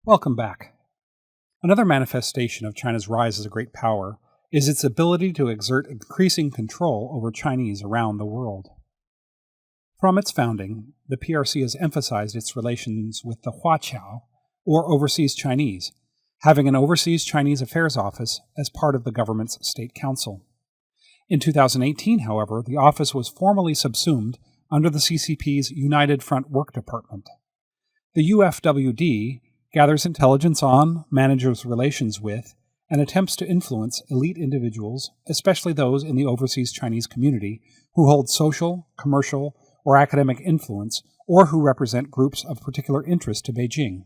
Welcome back. Another manifestation of China's rise as a great power is its ability to exert increasing control over Chinese around the world. From its founding, the PRC has emphasized its relations with the Huaqiao, or overseas Chinese, having an overseas Chinese affairs office as part of the government's state council. In 2018, however, the office was formally subsumed under the CCP's United Front Work Department. The UFWD gathers intelligence on, manages relations with, and attempts to influence elite individuals, especially those in the overseas Chinese community who hold social, commercial, or academic influence, or who represent groups of particular interest to Beijing.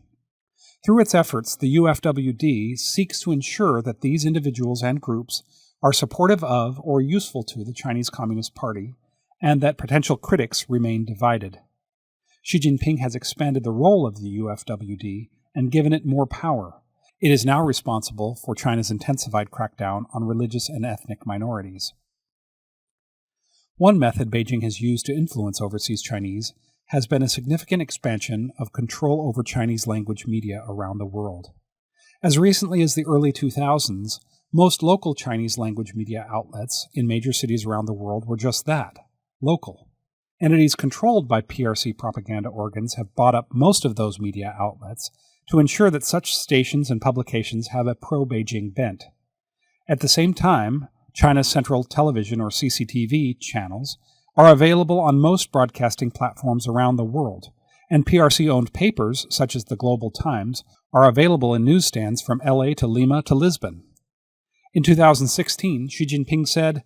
Through its efforts, the UFWD seeks to ensure that these individuals and groups are supportive of or useful to the Chinese Communist Party, and that potential critics remain divided. Xi Jinping has expanded the role of the UFWD and given it more power. It is now responsible for China's intensified crackdown on religious and ethnic minorities. One method Beijing has used to influence overseas Chinese has been a significant expansion of control over Chinese language media around the world. As recently as the early 2000s, most local Chinese language media outlets in major cities around the world were just that, local. Entities controlled by PRC propaganda organs have bought up most of those media outlets to ensure that such stations and publications have a pro-Beijing bent. At the same time, China's Central Television, or CCTV, channels are available on most broadcasting platforms around the world, and PRC-owned papers, such as the Global Times, are available in newsstands from LA to Lima to Lisbon. In 2016, Xi Jinping said,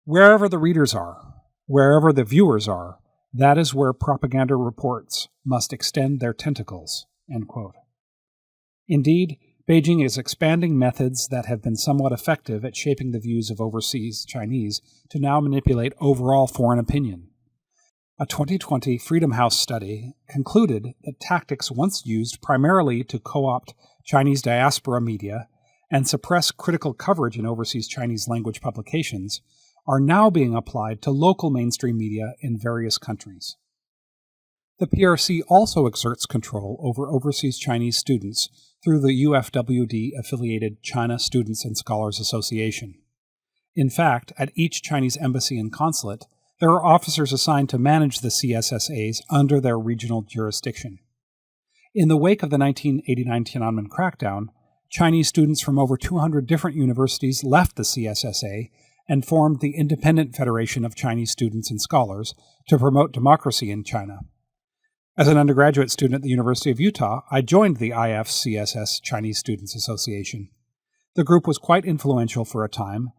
"Wherever the readers are, wherever the viewers are, that is where propaganda reports must extend their tentacles." End quote. Indeed, Beijing is expanding methods that have been somewhat effective at shaping the views of overseas Chinese to now manipulate overall foreign opinion. A 2020 Freedom House study concluded that tactics once used primarily to co-opt Chinese diaspora media and suppress critical coverage in overseas Chinese language publications are now being applied to local mainstream media in various countries. The PRC also exerts control over overseas Chinese students through the UFWD-affiliated China Students and Scholars Association. In fact, at each Chinese embassy and consulate, there are officers assigned to manage the CSSAs under their regional jurisdiction. In the wake of the 1989 Tiananmen crackdown, Chinese students from over 200 different universities left the CSSA and formed the Independent Federation of Chinese Students and Scholars to promote democracy in China. As an undergraduate student at the University of Utah, I joined the IFCSS Chinese Students Association. The group was quite influential for a time,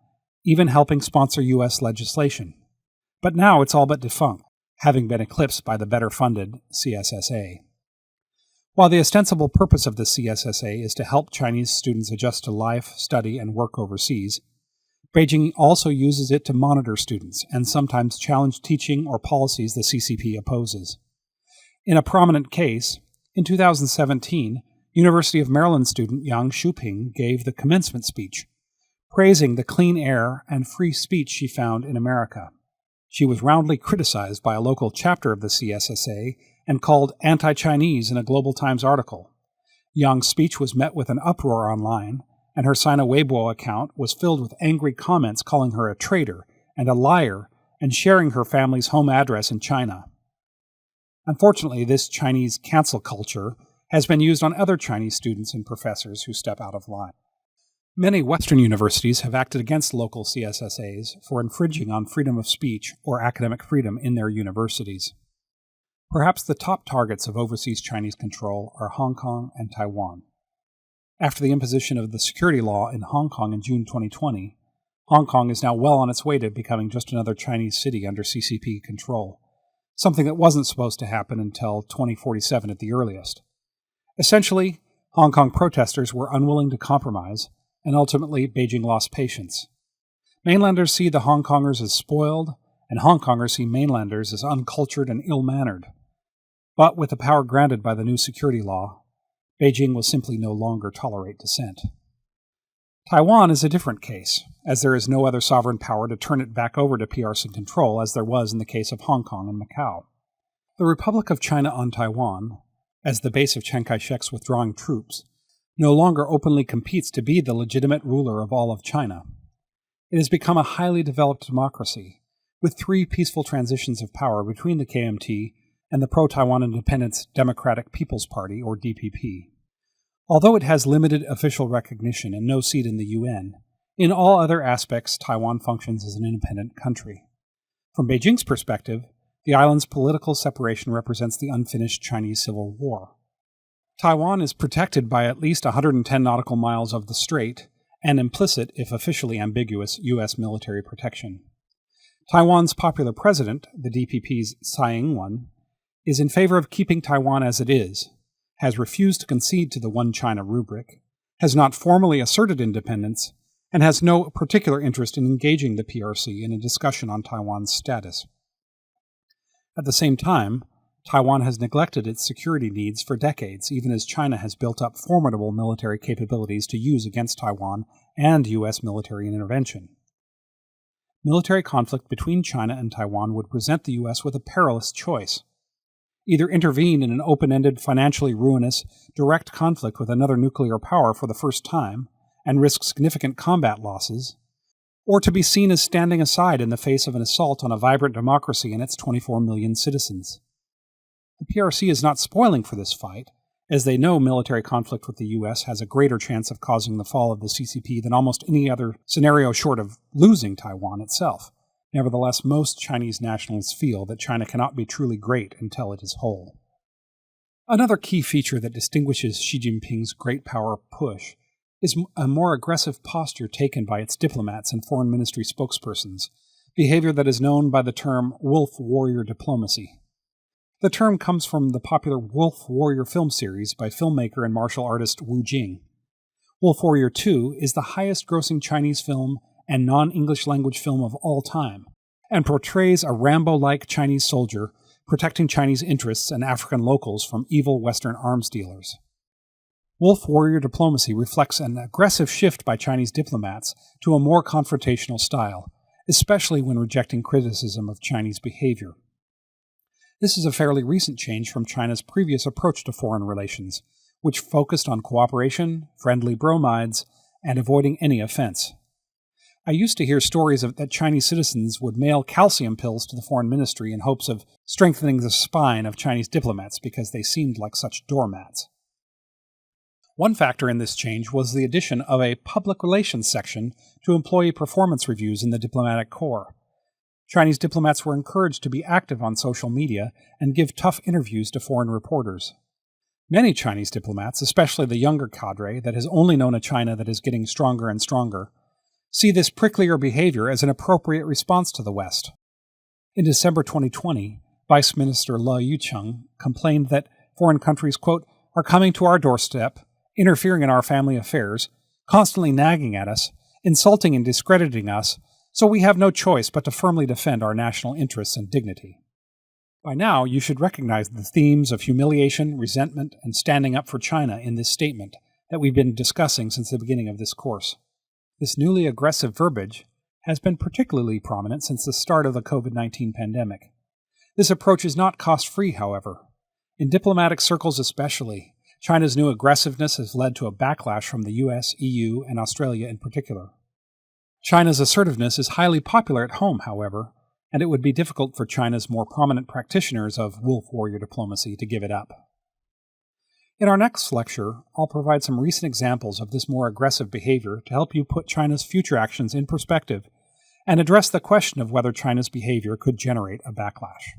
even helping sponsor U.S. legislation. But now it's all but defunct, having been eclipsed by the better-funded CSSA. While the ostensible purpose of the CSSA is to help Chinese students adjust to life, study, and work overseas, Beijing also uses it to monitor students and sometimes challenge teaching or policies the CCP opposes. In a prominent case, in 2017, University of Maryland student Yang Shuping gave the commencement speech, praising the clean air and free speech she found in America. She was roundly criticized by a local chapter of the CSSA and called anti-Chinese in a Global Times article. Yang's speech was met with an uproar online, and her Sina Weibo account was filled with angry comments calling her a traitor and a liar and sharing her family's home address in China. Unfortunately, this Chinese cancel culture has been used on other Chinese students and professors who step out of line. Many Western universities have acted against local CSSAs for infringing on freedom of speech or academic freedom in their universities. Perhaps the top targets of overseas Chinese control are Hong Kong and Taiwan. After the imposition of the security law in Hong Kong in June 2020, Hong Kong is now well on its way to becoming just another Chinese city under CCP control, something that wasn't supposed to happen until 2047 at the earliest. Essentially, Hong Kong protesters were unwilling to compromise, and ultimately Beijing lost patience. Mainlanders see the Hong Kongers as spoiled, and Hong Kongers see mainlanders as uncultured and ill-mannered. But with the power granted by the new security law, Beijing will simply no longer tolerate dissent. Taiwan is a different case, as there is no other sovereign power to turn it back over to PRC control as there was in the case of Hong Kong and Macau. The Republic of China on Taiwan, as the base of Chiang Kai-shek's withdrawing troops, no longer openly competes to be the legitimate ruler of all of China. It has become a highly developed democracy, with 3 peaceful transitions of power between the KMT and the pro-Taiwan Independence Democratic People's Party, or DPP. Although it has limited official recognition and no seat in the UN, in all other aspects Taiwan functions as an independent country. From Beijing's perspective, the island's political separation represents the unfinished Chinese Civil War. Taiwan is protected by at least 110 nautical miles of the strait, and implicit, if officially ambiguous, U.S. military protection. Taiwan's popular president, the DPP's Tsai Ing-wen, is in favor of keeping Taiwan as it is, has refused to concede to the One China rubric, has not formally asserted independence, and has no particular interest in engaging the PRC in a discussion on Taiwan's status. At the same time, Taiwan has neglected its security needs for decades, even as China has built up formidable military capabilities to use against Taiwan and U.S. military intervention. Military conflict between China and Taiwan would present the U.S. with a perilous choice. Either intervene in an open-ended, financially ruinous, direct conflict with another nuclear power for the first time, and risk significant combat losses, or to be seen as standing aside in the face of an assault on a vibrant democracy and its 24 million citizens. The PRC is not spoiling for this fight, as they know military conflict with the U.S. has a greater chance of causing the fall of the CCP than almost any other scenario short of losing Taiwan itself. Nevertheless, most Chinese nationalists feel that China cannot be truly great until it is whole. Another key feature that distinguishes Xi Jinping's great power push is a more aggressive posture taken by its diplomats and foreign ministry spokespersons, behavior that is known by the term wolf warrior diplomacy. The term comes from the popular Wolf Warrior film series by filmmaker and martial artist Wu Jing. Wolf Warrior 2 is the highest-grossing Chinese film and non-English language film of all time, and portrays a Rambo-like Chinese soldier protecting Chinese interests and African locals from evil Western arms dealers. Wolf Warrior diplomacy reflects an aggressive shift by Chinese diplomats to a more confrontational style, especially when rejecting criticism of Chinese behavior. This is a fairly recent change from China's previous approach to foreign relations, which focused on cooperation, friendly bromides, and avoiding any offense. I used to hear stories that Chinese citizens would mail calcium pills to the foreign ministry in hopes of strengthening the spine of Chinese diplomats because they seemed like such doormats. One factor in this change was the addition of a public relations section to employee performance reviews in the diplomatic corps. Chinese diplomats were encouraged to be active on social media and give tough interviews to foreign reporters. Many Chinese diplomats, especially the younger cadre that has only known a China that is getting stronger and stronger, see this pricklier behavior as an appropriate response to the West. In December 2020, Vice Minister Le Yucheng complained that foreign countries, quote, are coming to our doorstep, interfering in our family affairs, constantly nagging at us, insulting and discrediting us, so we have no choice but to firmly defend our national interests and dignity. By now, you should recognize the themes of humiliation, resentment, and standing up for China in this statement that we've been discussing since the beginning of this course. This newly aggressive verbiage has been particularly prominent since the start of the COVID-19 pandemic. This approach is not cost-free, however. In diplomatic circles especially, China's new aggressiveness has led to a backlash from the US, EU, and Australia in particular. China's assertiveness is highly popular at home, however, and it would be difficult for China's more prominent practitioners of wolf warrior diplomacy to give it up. In our next lecture, I'll provide some recent examples of this more aggressive behavior to help you put China's future actions in perspective and address the question of whether China's behavior could generate a backlash.